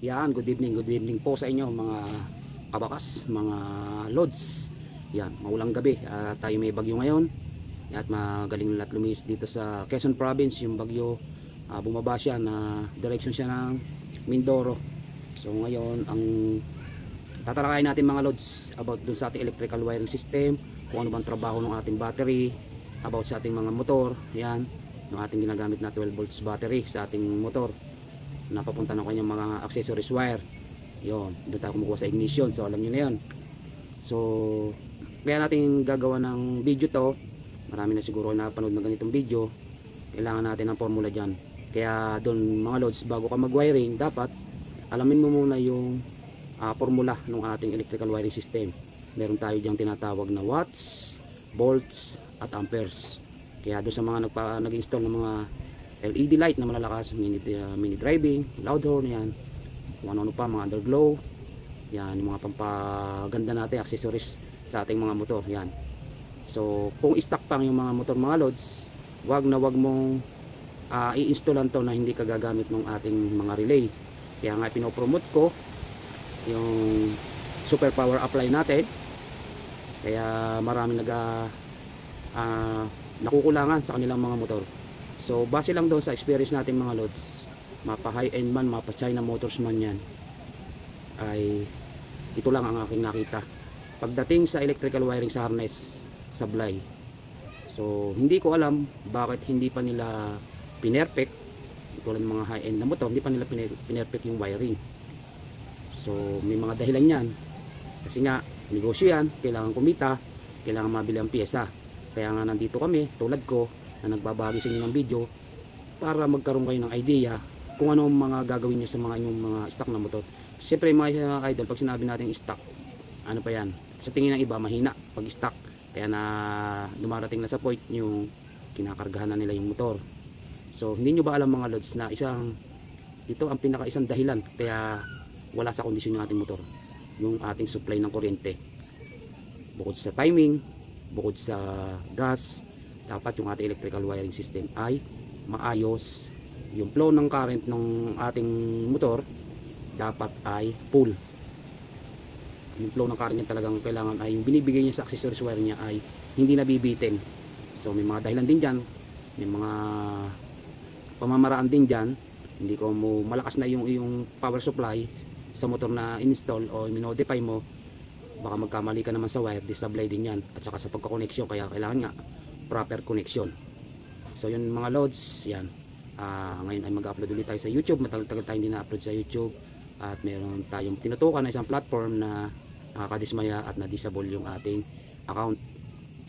Yan, good evening po sa inyo mga kabakas, mga lods. Yan, maulang gabi. Tayo may bagyo ngayon. At magaling lahat lumis dito sa Quezon Province. Yung bagyo, bumaba siya na direction siya ng Mindoro. So ngayon, ang tatalakayin natin mga lods about dun sa ating electrical wiring system, kung ano bang trabaho ng ating battery, about sa ating mga motor. Yan, yung ating ginagamit na 12 volts battery sa ating motor. Napapunta ng kanyang mga accessories wire. Yon, doon tayo kumukuha sa ignition. So alam niyo na 'yan. So kaya natin gagawa ng video to. Marami na siguro napanood ng ganitong video. Kailangan natin ng formula diyan. Kaya doon mga loads, bago ka mag-wiring, dapat alamin mo muna yung formula ng ating electrical wiring system. Meron tayo diyang tinatawag na watts, volts at amperes. Kaya doon sa mga nag-install ng mga LED light na malalakas, mini driving, loud horn, yan, kung ano pa, mga underglow, yan, yung mga pampaganda natin, accessories sa ating mga motor, yan. So kung stock pang yung mga motor mga loads, wag mong i-installan to na hindi ka gagamit ng ating mga relay. Kaya nga pinopromote ko yung super power apply natin. Kaya marami nakukulangan sa kanilang mga motor. So base lang doon sa experience natin mga loads, mapa high end man, mapa China Motors man yan, ay ito lang ang aking nakita pagdating sa electrical wiring sa harness sablay. So hindi ko alam bakit hindi pa nila pinerfect. Tulad ng mga high end na motor, hindi pa nila pinerfect yung wiring. So may mga dahilan yan, kasi nga negosyo yan, kailangan kumita, kailangan mabili ang pyesa. Kaya nga nandito kami, tulad ko, na nagbabahagi sa inyo ng video para magkaroon kayo ng idea kung ano ang mga gagawin nyo sa mga inyong mga stock na motor. Siyempre mga idol, pag sinabi natin stock, ano pa yan, sa tingin ng iba mahina pag stock, kaya na dumarating na sa point yung kinakargahan na nila yung motor. So hindi nyo ba alam mga loads na ito ang isang dahilan kaya wala sa kondisyon yung ating motor, yung ating supply ng kuryente. Bukod sa timing, bukod sa gas, dapat yung ating electrical wiring system ay maayos. Yung flow ng current ng ating motor dapat ay full. Yung flow ng current niya talagang kailangan ay yung binibigay niya sa accessories wire niya ay hindi nabibitin. So may mga dahilan din dyan, may mga pamamaraan din dyan. Hindi ko mo malakas na yung power supply sa motor na install o minodify mo, baka magkamali ka naman sa wire, disablay din yan, at saka sa pagka-connection. Kaya kailangan nga proper connection. So yun mga loads, yan. Ngayon ay mag-upload ulit tayo sa YouTube. Matagal-tagal tayo hindi na-upload sa YouTube. At meron tayong tinutukan na isang platform na nakakadismaya at na-disable yung ating account.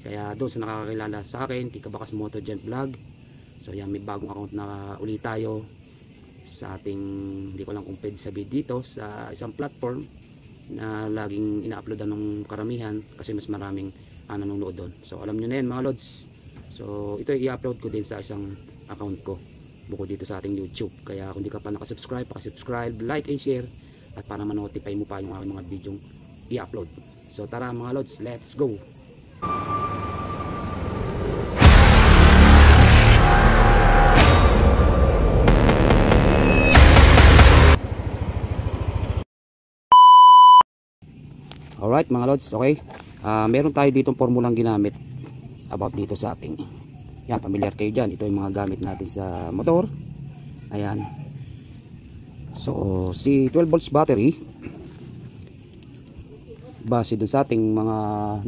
Kaya doon sa nakakakilala sa akin, Kikabakas Moto Gent Vlog. So yan, may bagong account na ulit tayo sa ating, hindi ko lang kung pwede sabihin dito, sa isang platform na laging ina-uploadan ng karamihan kasi mas maraming nanonood doon. So alam nyo na yan mga loads. So ito i-upload ko din sa isang account ko bukod dito sa ating YouTube. Kaya kung di ka pa nakasubscribe, pakisubscribe, like and share, at para ma-notify mo pa yung aking mga video i-upload. So tara mga loads, let's go. Alright mga loads, okay. Meron tayo ditong formulang ginamit about dito sa ating, yan, familiar kayo dyan. Ito yung mga gamit natin sa motor. Ayan. So si 12 volts battery, base dun sa ating mga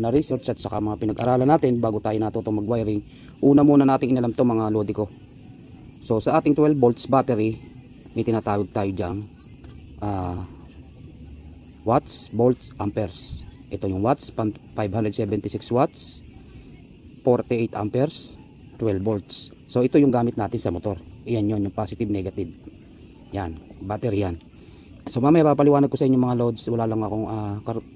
na-research at saka mga pinag-aralan natin bago tayo natutong mag-wiring, una muna natin inalam to mga lodi ko. So sa ating 12 volts battery, may tinatawag tayo dyan watts, volts, amperes. Ito yung watts, 576 watts, 48 amperes, 12 volts. So ito yung gamit natin sa motor. Iyan yun, yung positive, negative. Yan, battery yan. So mamaya papaliwanag ko sa inyo mga loads. Wala lang akong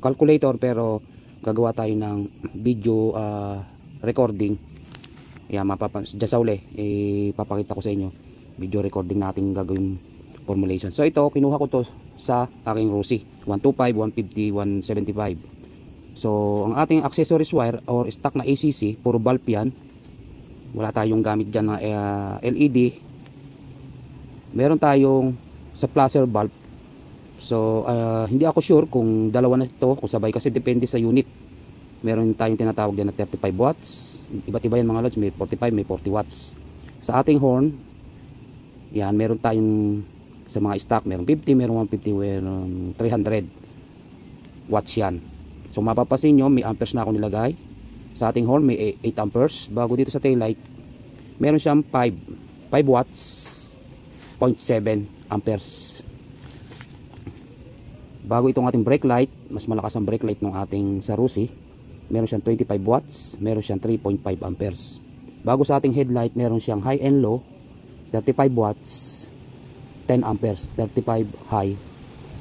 calculator, pero gagawa tayo ng video recording. Yan, dyan sa uli ipapakita ko sa inyo video recording natin gagawin formulation. So ito, kinuha ko to sa aking Rossi 125, 150, 175. So ang ating accessories wire or stock na ACC, puro bulb yan. Wala tayong gamit dyan na LED. Meron tayong sa placer bulb So hindi ako sure kung dalawa na ito, kung sabay, kasi depende sa unit. Meron tayong tinatawag din na 35 watts. Iba't iba yan mga lods, may 45, may 40 watts. Sa ating horn, yan, meron tayong sa mga stock, meron 50, meron 150, meron 300 watts yan. So mapapasin nyo, may amperes na ako nilagay. Sa ating horn may 8 amperes. Bago dito sa tail light, meron siyang 5 watts, 0.7 amperes. Bago itong ating brake light, mas malakas ang brake light ng ating Sarusi. Meron siyang 25 watts, meron siyang 3.5 amperes. Bago sa ating headlight, meron siyang high and low, 35 watts, 10 amperes, 35 high,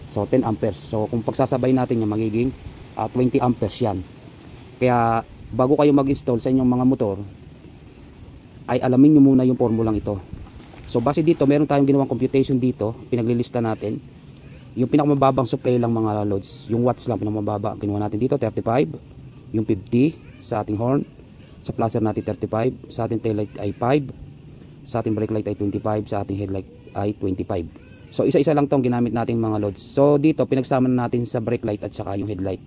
so 10 amperes. So kung pagsasabay natin yung magiging 20 amperes yan. Kaya bago kayo mag-install sa inyong mga motor, ay alamin nyo muna yung formulang ito. So base dito, meron tayong ginawang computation dito, pinaglilista natin. Yung pinakamababang supply lang mga loads, yung watts lang pinakamababa, kinuha natin dito 35, yung 50 sa ating horn, sa placer natin 35, sa ating tail light ay 5, sa ating brake light ay 25, sa ating headlight ay 25. So isa-isa lang tong ginamit nating mga loads. So dito pinagsama natin sa brake light at saka yung headlight.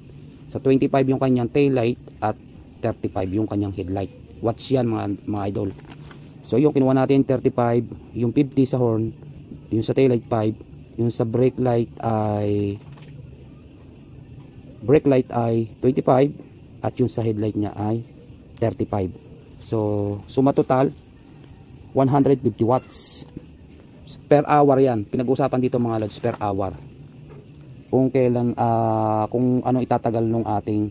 So 25 yung kanyang tail light at 35 yung kanyang headlight. Watts yan mga idol. So yung kinuha natin 35, yung 50 sa horn, yung sa tail light 5, yung sa brake light ay 25 at yung sa headlight niya ay 35. So suma total 150 watts per hour yan. Pinag-usapan dito mga lods, per hour. Kung kailan kung ano itatagal ng ating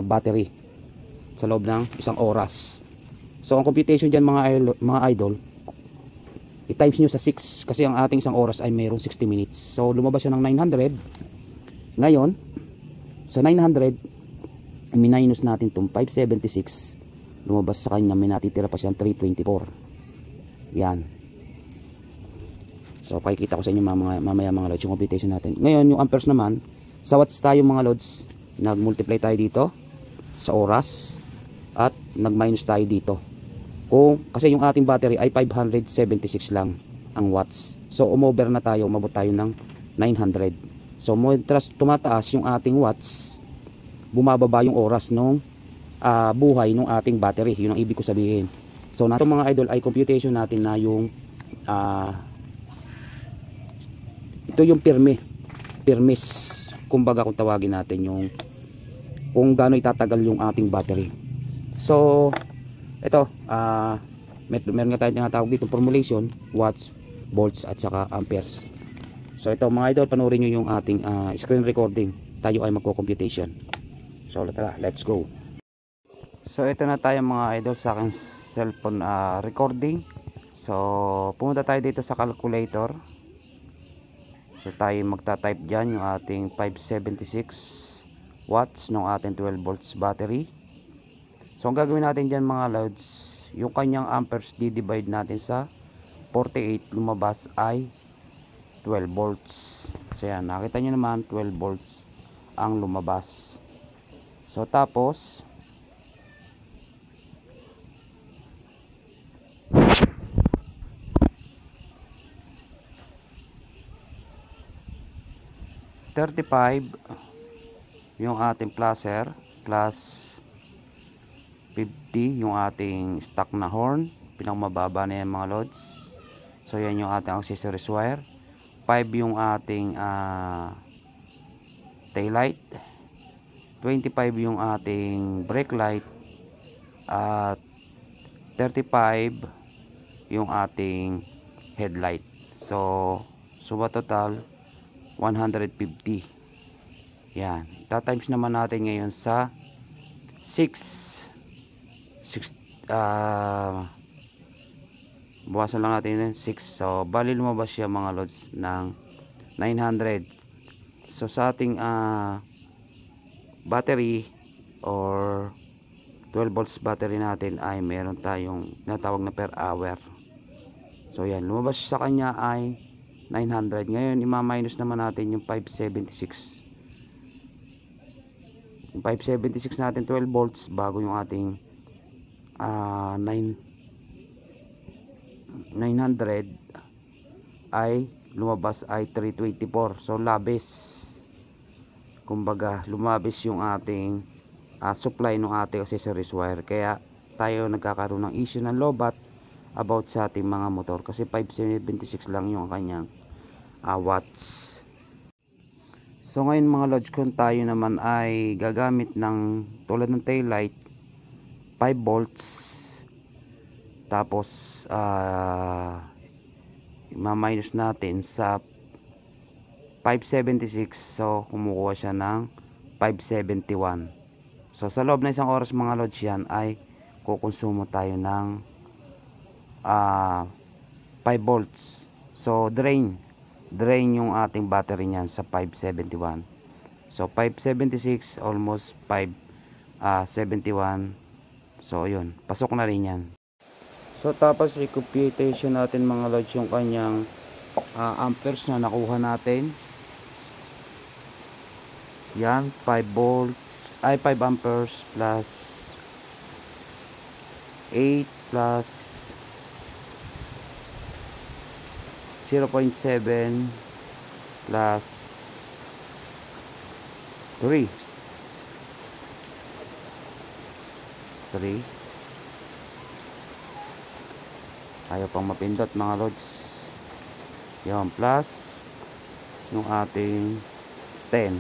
battery sa loob ng isang oras. So ang computation diyan mga idol, i-times nyo sa 6 kasi ang ating isang oras ay mayroong 60 minutes. So lumabas siya ng 900. Ngayon sa 900 minus natin itong 576, lumabas sa kanya may natitira pa siyang 324. Yan. So pakikita ko sa inyo mamaya mga loads yung computation natin. Ngayon yung amperes naman, sa watts tayo mga loads, nag-multiply tayo dito sa oras at nag-minus tayo dito. Kasi yung ating battery ay 576 lang ang watts. So umover na tayo, umabot tayo ng 900. So tumataas yung ating watts, bumababa yung oras nung buhay ng ating battery. Yun ang ibig ko sabihin. So nato mga idol ay computation natin na yung ito yung permis, kumbaga kung tawagin natin yung kung gaano itatagal yung ating battery. So ito meron nga tayo tinatawag dito formulation, watts, volts at saka amperes. So ito mga idol, panoorin nyo yung ating screen recording. Tayo ay magko-computation. So tara, let's go. So ito na tayo mga idol sa aking cellphone recording. So pumunta tayo dito sa calculator. So tayo magta-type dyan yung ating 576 watts ng ating 12 volts battery. So ang gagawin natin dyan mga loads, yung kanyang amperes di-divide natin sa 48, lumabas ay 12 volts. So yan, nakita nyo naman 12 volts ang lumabas. So tapos yung ating placer plus 50 yung ating stock na horn, pinakamababa na yan mga loads. So yan yung ating accessories wire. 5 yung ating tail light, 25 yung ating brake light, at 35 yung ating headlight. So suma total 150. Yan, tatimes naman natin ngayon sa 6 buwasan lang natin 6. So bali lumabas siya mga loads ng 900. So sa ating battery or 12 volts battery natin ay meron tayong natawag na per hour. So yan, lumabas sa kanya ay 900. Ngayon ima-minus naman natin yung 576. Yung 576 natin 12 volts bago yung ating 900 ay lumabas ay 324. So labis, kumbaga lumabis yung ating supply ng ating accessories wire, kaya tayo nagkakaroon ng issue ng lobat about sa ating mga motor, kasi 576 lang yung kanyang watts. So ngayon mga lods, kung tayo naman ay gagamit ng tulad ng tail light 5 volts, tapos ma-minus natin sa 576, so kumukuha siya ng 571. So sa loob ng isang oras mga lods, yan ay kukonsumo tayo ng 5 volts. So drain yung ating battery niyan sa 571. So 576 almost 571. So yun, pasok na rin yan. So tapos i-computation natin mga lods yung kanyang amperes na nakuha natin. Yan, 5 volts ay 5 amperes plus 8 plus 0.7 plus 3 ayaw pang mapindot mga lods. Yan, plus yung ating 10.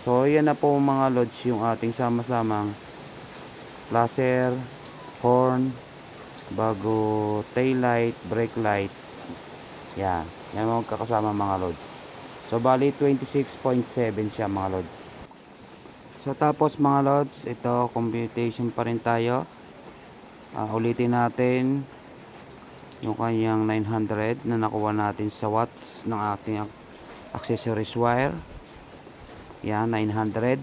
So yan na po mga lods yung ating sama-samang flasher, horn, bago tail light, brake light. Yan mga magkakasama mga lods. So bali 26.7 siya mga lods. So tapos mga lods, ito computation pa rin tayo. Ulitin natin yung kanyang 900 na nakuha natin sa watts ng ating accessories wire. Yan, 900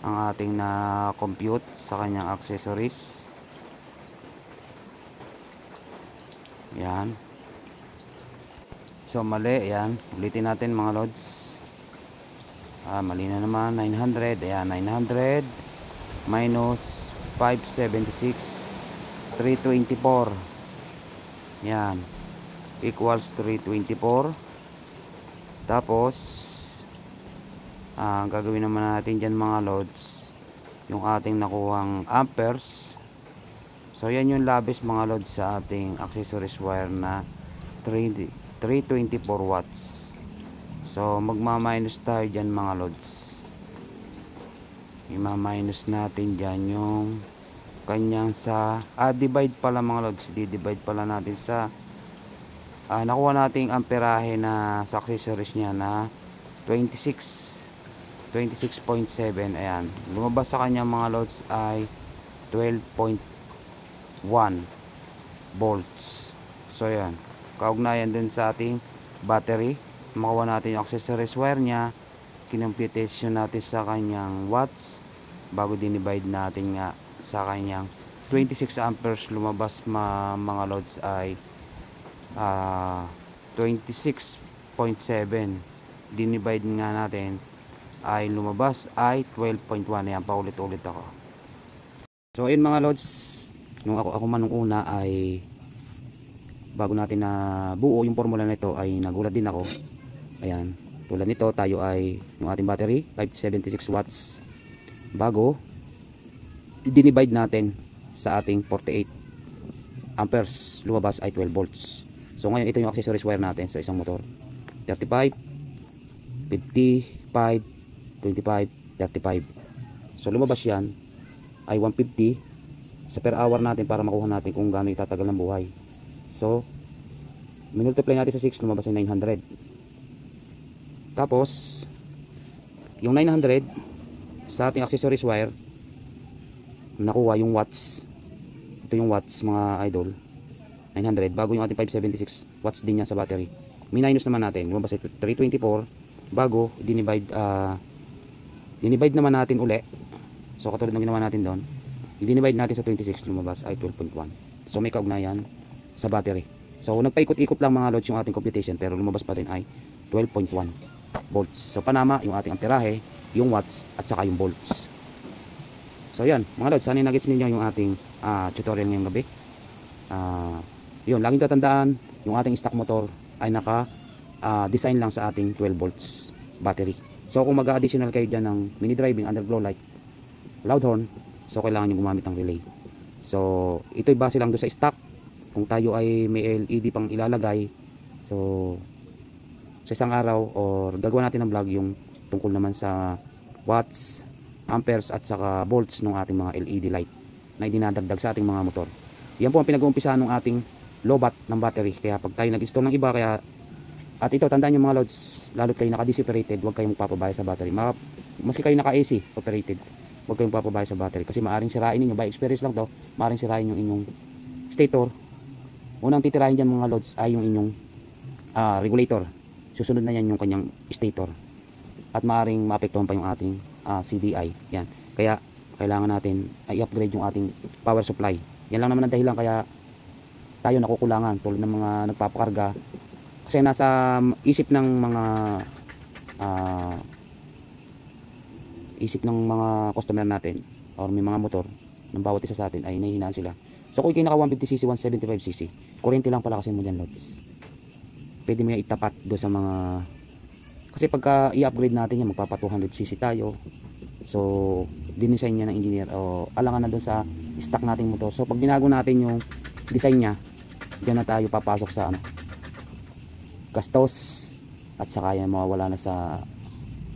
ang ating na compute sa kanyang accessories. Yan. So mali, yan, ulitin natin mga lods. Mali na naman, 900. Ayan, 900 minus 576, 324. Yan, equals 324. Tapos gagawin naman natin dyan mga lods yung ating nakuhang amperes. So yan yung labis mga lods sa ating accessories wire na 324 watts. So magma-minus tayo dyan mga lods. I-minus natin dyan yung kanyang sa divide pala mga lods. Di-divide pala natin sa nakuha nating amperahe na sa accessories niya na 26.7. Ayan, lumabas sa kanya mga lods ay 12.1 volts. So yan, kaugnayan dun sa ating battery. Makuha natin yung accessories wire nya, kinomputation natin sa kanyang watts, bago dinivide natin nga sa kanyang 26 amperes. Lumabas mga loads ay 26.7. Dinivide nga natin ay lumabas ay 12.1. Yan, paulit-ulit ako. So ayun mga loads, nung ako man nung una ay bago natin na buo yung formula nito ay nagulat din ako. Ayan, tulad nito tayo ay yung ating battery 576 watts, bago i-divide natin sa ating 48 amperes, lumabas ay 12 volts. So ngayon ito yung accessories wire natin sa isang motor, 35, 55, 25, 35. So lumabas yan ay 150 sa per hour natin para makuha natin kung gaano itatagal ng buhay. So minultiply natin sa 6, lumabas ay 900. Tapos yung 900 sa ating accessories wire, nakuha yung watts. Ito yung watts mga idol, 900, bago yung ating 576 watts din niya sa battery. Minus naman natin, lumabas ay 324, bago dinivide naman natin uli. So katulad ng ginawa natin doon, i-divide natin sa 26, lumabas ay 12.1. So may kaugnayan sa battery. So nagpaikot-ikot lang mga loads yung ating computation, pero lumabas pa rin ay 12.1 volts. So panama yung ating amperahe, yung watts at saka yung volts. So yan mga loads, sana nagets ninyo yung ating tutorial ngayong gabi. Yun, laging tatandaan yung ating stock motor ay naka design lang sa ating 12 volts battery. So kung mag-additional kayo dyan ng mini driving, underglow light, loud horn, so kailangan nyo gumamit ng relay. So ito'y base lang doon sa stock. Kung tayo ay may LED pang ilalagay, so sa isang araw or gagawa natin ng vlog yung tungkol naman sa watts, amperes at saka volts ng ating mga LED light na idinadagdag sa ating mga motor. Yan po ang pinag-uumpisahan ng ating lobat ng battery. Kaya pag tayo nag-install ng iba, kaya at ito tandaan nyo mga loads, lalo't kayo naka-DC operated, huwag kayong magpapabaya sa battery. Maski kayo naka-AC operated, huwag kayong papabaya sa battery kasi maaring sirain ninyo, by experience lang to, maaring sirain yung inyong stator. Unang titirahin dyan mga loads ay yung inyong regulator. Susunod na yan yung kanyang stator at maaring maapektuhan pa yung ating CDI. Yan. Kaya kailangan natin i-upgrade yung ating power supply. Yan lang naman ang dahilan kaya tayo nakukulangan tulad ng mga nagpapakarga kasi nasa isip ng mga customer natin or may mga motor ng bawat isa sa atin ay nahihinaan sila. So kung kayo naka 150cc, 175cc, kuryente lang pala kasi mo dyan loads. Pwede mo yung itapat do sa mga, kasi pagka i-upgrade natin yan magpapa 200cc tayo. So dinesign niya ng engineer o alangan na doon sa stock nating motor. So pag binago natin yung design niya, diyan na tayo papasok sa gastos at saka yan mawawala na sa,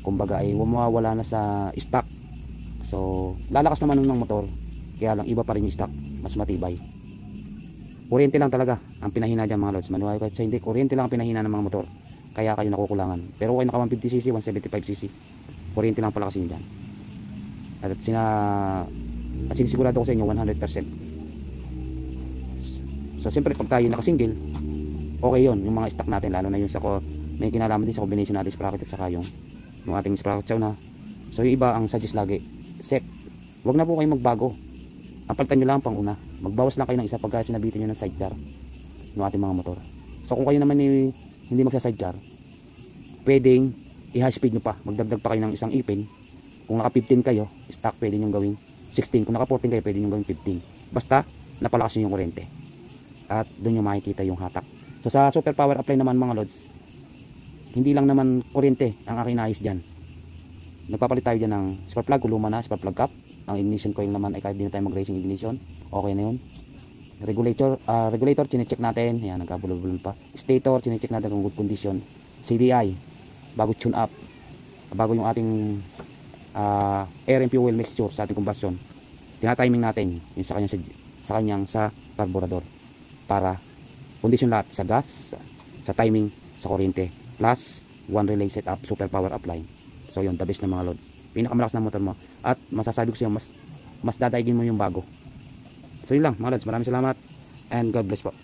kumbaga ay mawawala na sa stock. So lalakas naman ng motor, kaya lang iba pa rin yung stock, mas matibay. Kuryente lang talaga ang pinahina dyan mga lods. Manuhay kahit sa hindi, kuryente lang ang pinahina ng mga motor, kaya kayo nakukulangan. Pero kung naka 150cc, 175cc, kuryente lang pala kasi dyan. At sinisigurado ko sa inyo 100%. So siyempre pag tayo naka-single, okay yun, yung mga stock natin, lalo na yung sa may kinalaman din sa combination natin sprocket at saka yung ating sprocket chow na. So yung iba ang suggest lagi set, wag na po kayo magbago, ang palitan nyo lang pang una, magbawas lang kayo ng isa pagka sinabitin nyo ng sidecar ng ating mga motor. So kung kayo naman hindi magsa sidecar, pwedeng i-high speed nyo pa, magdagdag pa kayo ng isang ipin. Kung naka 15 kayo stock, pwede nyo gawing 16. Kung naka 14 kayo, pwede nyo gawing 15, basta napalakas nyo yung kuryente at doon nyo makikita yung hatak. So sa super power apply naman mga loads, hindi lang naman kuryente ang aking nais dyan. Nagpapalit tayo dyan ng spark plug, kuluma na, spark plug cap. Ang ignition coil naman ay kahit di na tayo mag racing ignition, okay na yun. Regulator chinecheck natin, yan, nagkabulol-bulol pa. Stator chinecheck natin kung good condition. CDI bago tune up, bago yung ating air and fuel mixture sa ating combustion, tina-timing natin yung sa kanyang carburetor para condition lahat sa gas, sa timing, sa kuryente, plus one relay setup, super power apply. So yun, the best na mga loads, pinakamalakas na motor mo at masasabi ko sa'yo mas dadaigin mo yung bago. So yun lang mga loads, maraming salamat and God bless po.